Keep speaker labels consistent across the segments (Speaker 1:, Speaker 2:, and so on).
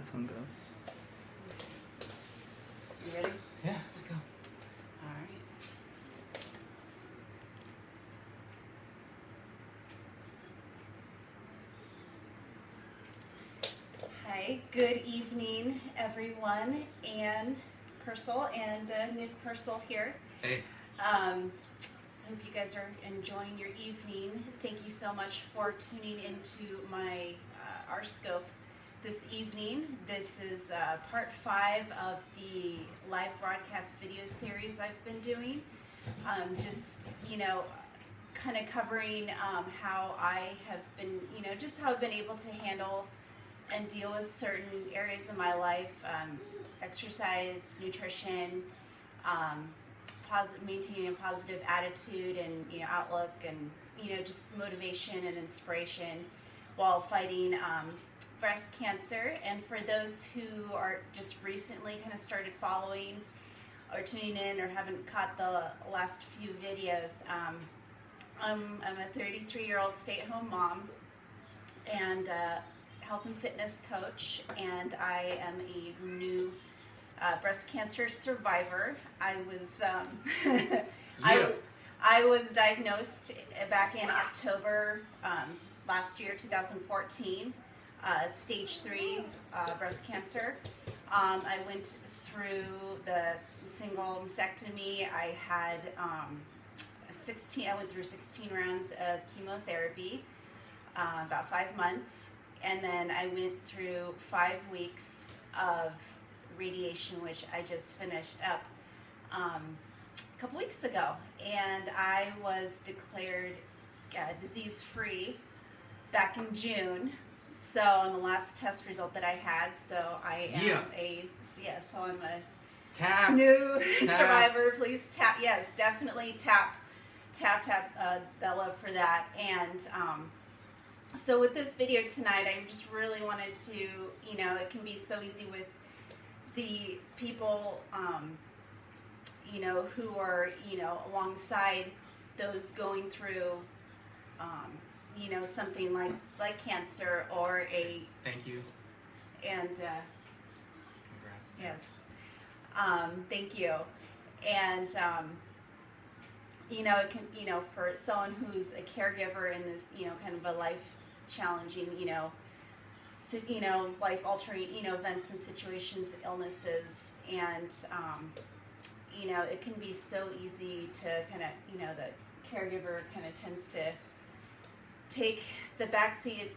Speaker 1: This one goes.
Speaker 2: You ready?
Speaker 1: Yeah, let's go.
Speaker 2: All right. Hi, good evening, everyone. Ann Purcell and Nick Purcell here.
Speaker 1: Hey.
Speaker 2: Hope you guys are enjoying your evening. Thank you so much for tuning into my our scope this evening. This is part 5 of the live broadcast video series I've been doing. Just, kind of covering how I have been, just how I've been able to handle and deal with certain areas of my life, exercise, nutrition, maintaining a positive attitude and outlook, and just motivation and inspiration while fighting breast cancer. And for those who are just recently kind of started following or tuning in or haven't caught the last few videos, I'm a 33-year-old stay-at-home mom and health and fitness coach, and I am a new breast cancer survivor. I was I was diagnosed back in October last year, 2014, stage 3 breast cancer. I went through the single mastectomy. I had I went through 16 rounds of chemotherapy, about 5 months, and then I went through 5 weeks of radiation, which I just finished up a couple weeks ago, and I was declared disease-free back in June. So on the last test result that I had, so I am so I'm a new survivor. Please tap, yes, definitely tap Bella for that. And so with this video tonight, I just really wanted to, it can be so easy with the people, who are, alongside those going through, something like cancer or a...
Speaker 1: Thank you.
Speaker 2: And,
Speaker 1: Congrats.
Speaker 2: yes. Thank you. And, it can, for someone who's a caregiver in this, kind of a life-challenging, life-altering, events and situations, illnesses, and, it can be so easy to kind of, the caregiver kind of tends to take the backseat,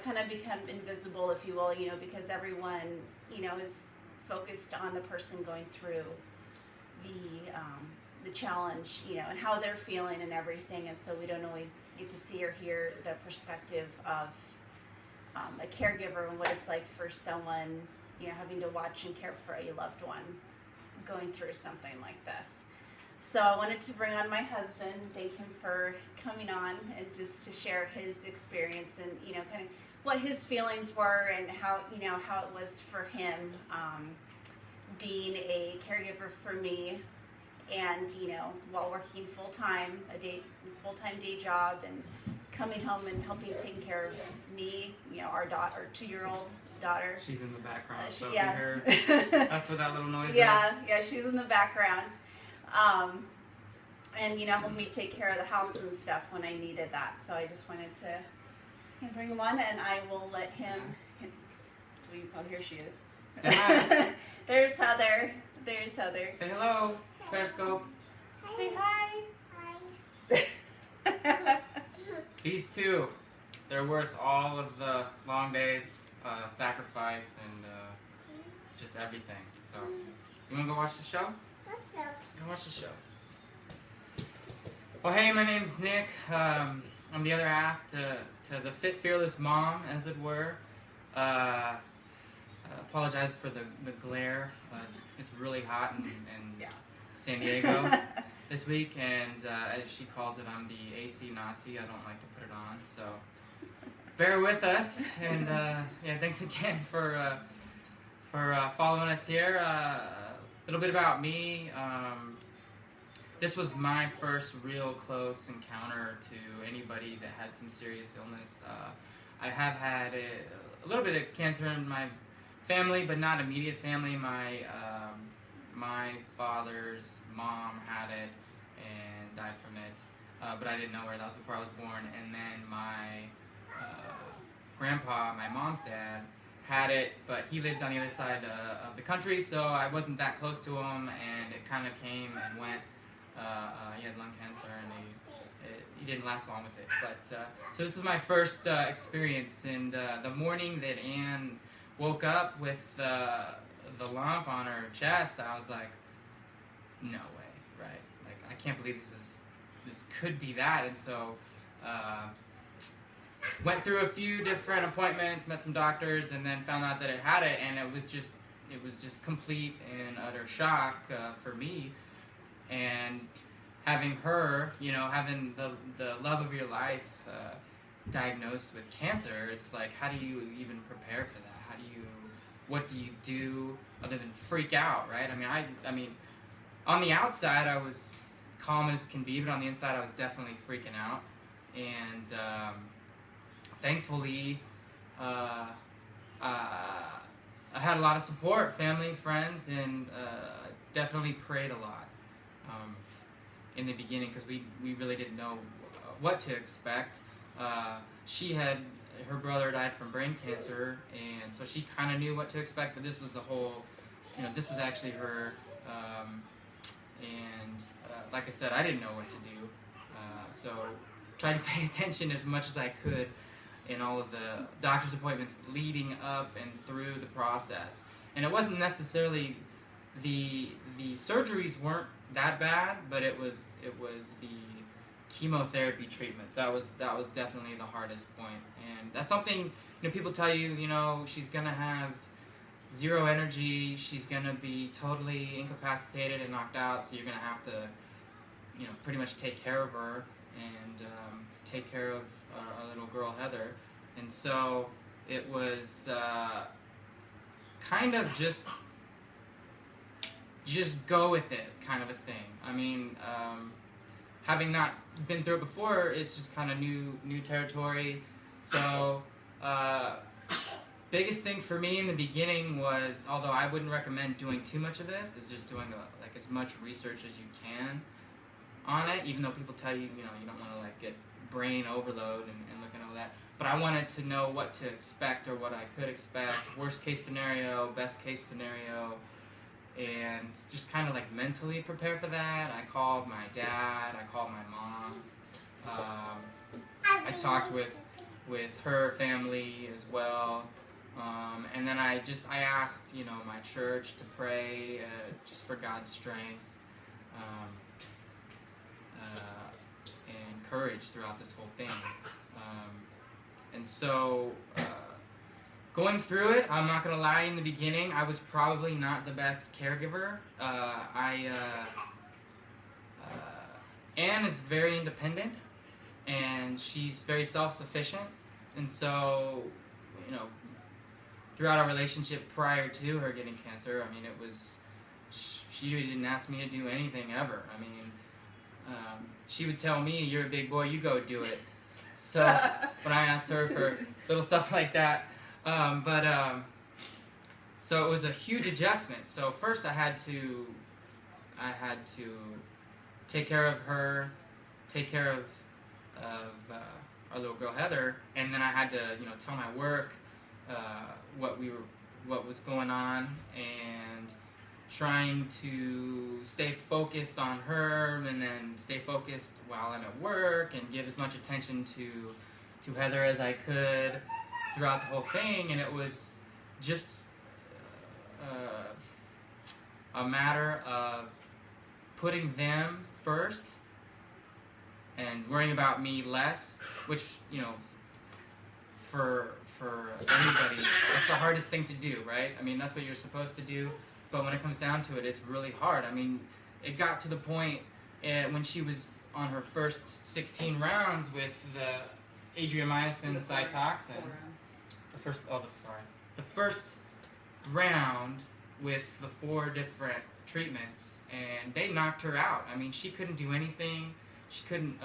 Speaker 2: kind of become invisible, if you will, because everyone, is focused on the person going through the challenge, and how they're feeling and everything, and so we don't always get to see or hear the perspective of a caregiver and what it's like for someone, having to watch and care for a loved one going through something like this. So I wanted to bring on my husband, thank him for coming on, and just to share his experience and, kind of what his feelings were and how, how it was for him being a caregiver for me, and, while working full-time day job, and coming home and helping take care of me, our 2-year-old daughter.
Speaker 1: She's in the background, so
Speaker 2: yeah.
Speaker 1: Hear that's what that little noise is.
Speaker 2: Yeah, she's in the background. And, helped me take care of the house and stuff when I needed that. So I just wanted to bring him on, and I will let him. Here she is.
Speaker 1: Say hi.
Speaker 2: There's Heather.
Speaker 1: Say hello, Periscope.
Speaker 2: Say hi.
Speaker 3: Hi.
Speaker 1: These two, they're worth all of the long days, sacrifice, and just everything. So, you want to go watch the show?
Speaker 3: What's up?
Speaker 1: Go watch the show. Well, hey, my name's Nick. I'm the other half to the Fit Fearless Mom, as it were. Apologize for the glare. It's really hot in San Diego this week, and as she calls it, I'm the AC Nazi. I don't like to put it on, so bear with us. And thanks again for following us here. A little bit about me. This was my first real close encounter to anybody that had some serious illness. I have had a little bit of cancer in my family, but not immediate family. My father's mom had it and died from it, but I didn't know her. That was before I was born. And then my grandpa, my mom's dad, had it, but he lived on the other side of the country, so I wasn't that close to him, and it kind of came and went. He had lung cancer, and he didn't last long with it. But so this was my first experience, and the morning that Anne woke up with the lump on her chest, I was like, no way, right? Like, I can't believe this could be that. And so went through a few different appointments, met some doctors, and then found out that it had it, and it was just complete and utter shock for me. And having her, having the love of your life diagnosed with cancer, it's like, how do you even prepare for that? What do you do other than freak out, right? I mean, on the outside I was calm as can be, but on the inside I was definitely freaking out. And thankfully, I had a lot of support, family, friends, and definitely prayed a lot in the beginning, because we really didn't know what to expect. Her brother died from brain cancer, and so she kind of knew what to expect, but this was this was actually her, and like I said, I didn't know what to do, so tried to pay attention as much as I could in all of the doctor's appointments leading up and through the process. And it wasn't necessarily the surgeries weren't that bad, but it was the chemotherapy treatments that was definitely the hardest point. And that's something, people tell you, she's gonna have zero energy, she's gonna be totally incapacitated and knocked out, so you're gonna have to pretty much take care of her and take care of our little girl Heather. And so it was kind of just go with it kind of a thing. I mean, having not been through it before, it's just kind of new territory. So biggest thing for me in the beginning was, although I wouldn't recommend doing too much of this, is just doing as much research as you can on it, even though people tell you, you don't want to get brain overload and looking over that. But I wanted to know what to expect, or what I could expect, worst case scenario, best case scenario, and just kind of mentally prepare for that. I called my dad, I called my mom, I talked with her family as well, and then I asked my church to pray just for God's strength and courage throughout this whole thing. And so going through it, I'm not gonna lie, in the beginning I was probably not the best caregiver. Anne is very independent, and she's very self-sufficient, and so throughout our relationship prior to her getting cancer, she didn't ask me to do anything ever. She would tell me, "You're a big boy, you go do it." So when I asked her for little stuff like that, so it was a huge adjustment. So first I had to take care of her, take care of our little girl Heather, and then I had to tell my work what was going on, and trying to stay focused on her, and then stay focused while I'm at work, and give as much attention to Heather as I could throughout the whole thing. And it was just a matter of putting them first and worrying about me less, which for anybody, that's the hardest thing to do, right? That's what you're supposed to do. But when it comes down to it, it's really hard. It got to the point when she was on her first 16 rounds with the adriamycin, Cytoxin. The first round with the 4 different treatments, and they knocked her out. She couldn't do anything. She couldn't.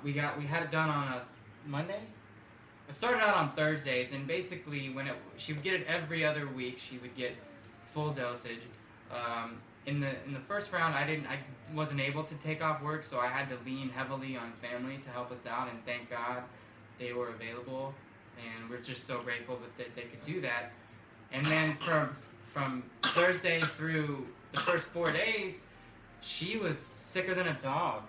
Speaker 1: We had it done on a Monday. I started out on Thursdays, and basically she would get it every other week. She would get full dosage. In the first round, I wasn't able to take off work, so I had to lean heavily on family to help us out, and thank God they were available, and we're just so grateful that they could do that. And then from Thursday through the first 4 days, she was sicker than a dog.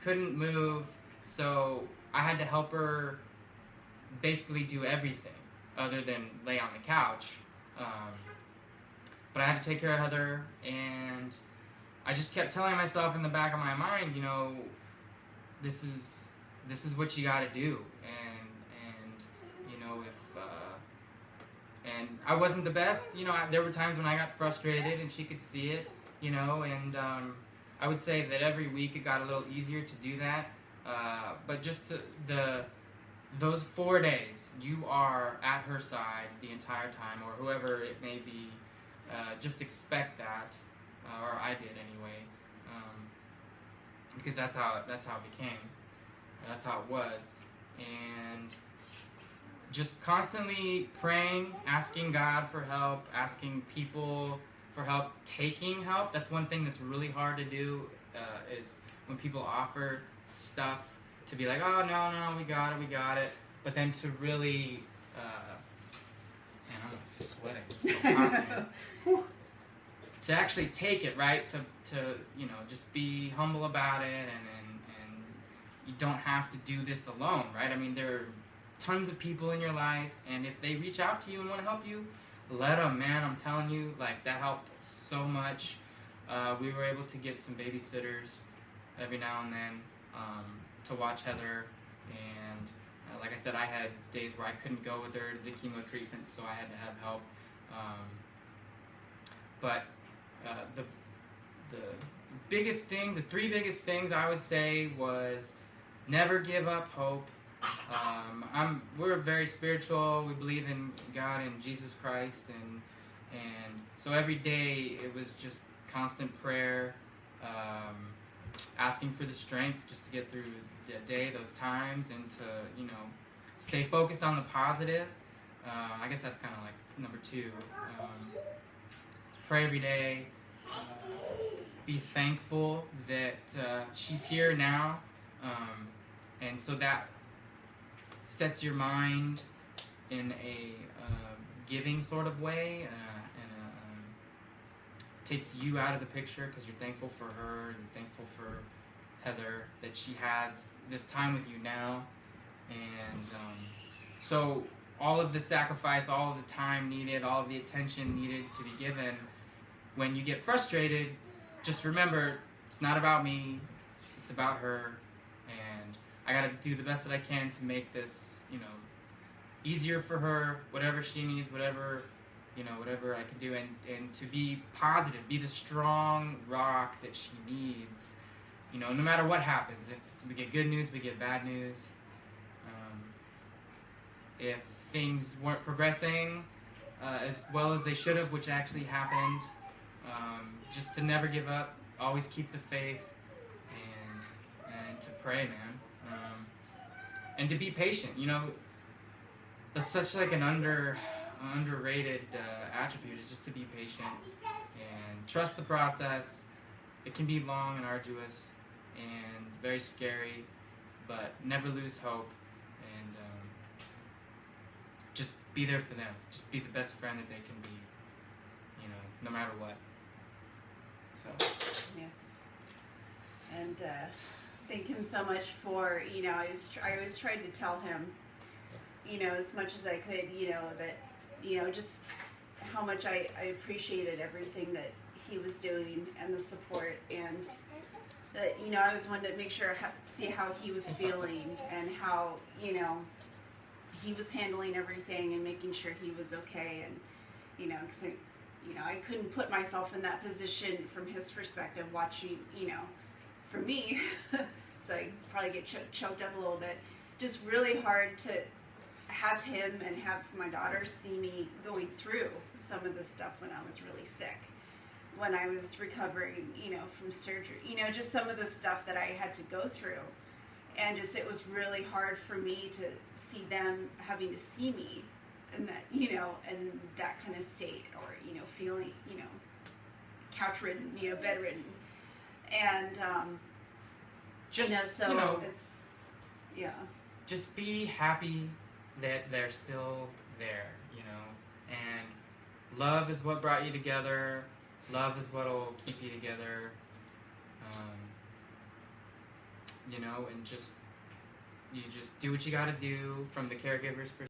Speaker 1: Couldn't move, so I had to help her basically do everything other than lay on the couch. But I had to take care of Heather, and I just kept telling myself in the back of my mind, you know, this is what you got to do, and you know, and I wasn't the best, you know. There were times when I got frustrated, and she could see it, you know, and I would say that every week it got a little easier to do that, but just those 4 days, you are at her side the entire time, or whoever it may be. Just expect that, or I did anyway, because that's how it became, that's how it was, and just constantly praying, asking God for help, asking people for help, taking help. That's one thing that's really hard to do, is when people offer stuff to be like, oh no, we got it, but then to really, man, I'm like sweating, it's so hot, man. To actually take it, right, to you know, just be humble about it, and you don't have to do this alone, right? I mean, there are tons of people in your life, and if they reach out to you and want to help you, let them, man. I'm telling you, like, that helped so much. We were able to get some babysitters every now and then to watch Heather, and like I said, I had days where I couldn't go with her to the chemo treatment, so I had to have help. But the biggest thing, the three biggest things I would say was never give up hope. We're very spiritual. We believe in God and Jesus Christ, and so every day it was just constant prayer, asking for the strength just to get through the day, those times, and to, you know, stay focused on the positive. I guess that's kind of like number two. Pray every day. Be thankful that she's here now, and so that sets your mind in a giving sort of way, and takes you out of the picture because you're thankful for her, and you're thankful for Heather, that she has this time with you now, and so all of the sacrifice, all of the time needed, all of the attention needed to be given. When you get frustrated, just remember, it's not about me, it's about her, and I gotta do the best that I can to make this, you know, easier for her, whatever she needs, whatever I can do, and to be positive, be the strong rock that she needs, you know, no matter what happens. If we get good news, we get bad news. If things weren't progressing as well as they should have, which actually happened, just to never give up, always keep the faith, and to pray, man, and to be patient. You know, that's such like an underrated attribute, is just to be patient and trust the process. It can be long and arduous and very scary, but never lose hope, and just be there for them. Just be the best friend that they can be, you know, no matter what. So.
Speaker 2: Yes. And thank him so much for, you know, I always tried to tell him, you know, as much as I could, you know, that, you know, just how much I appreciated everything that he was doing and the support, and that, you know, I always wanted to make sure see how he was feeling and how, you know, he was handling everything and making sure he was okay, and, you know, because I couldn't put myself in that position from his perspective, watching, you know, for me, so I probably get choked up a little bit. Just really hard to have him and have my daughter see me going through some of the stuff when I was really sick, when I was recovering, you know, from surgery, you know, just some of the stuff that I had to go through. and just it was really hard for me to see them having to see me in that, you know, in that kind of state, or, you know, feeling, you know, couch ridden, you know, bedridden, and
Speaker 1: Just,
Speaker 2: you know, so
Speaker 1: you know,
Speaker 2: it's, yeah,
Speaker 1: just be happy that they're still there, you know, and love is what brought you together. Love is what'll keep you together. You know, and you just do what you gotta do from the caregiver's perspective.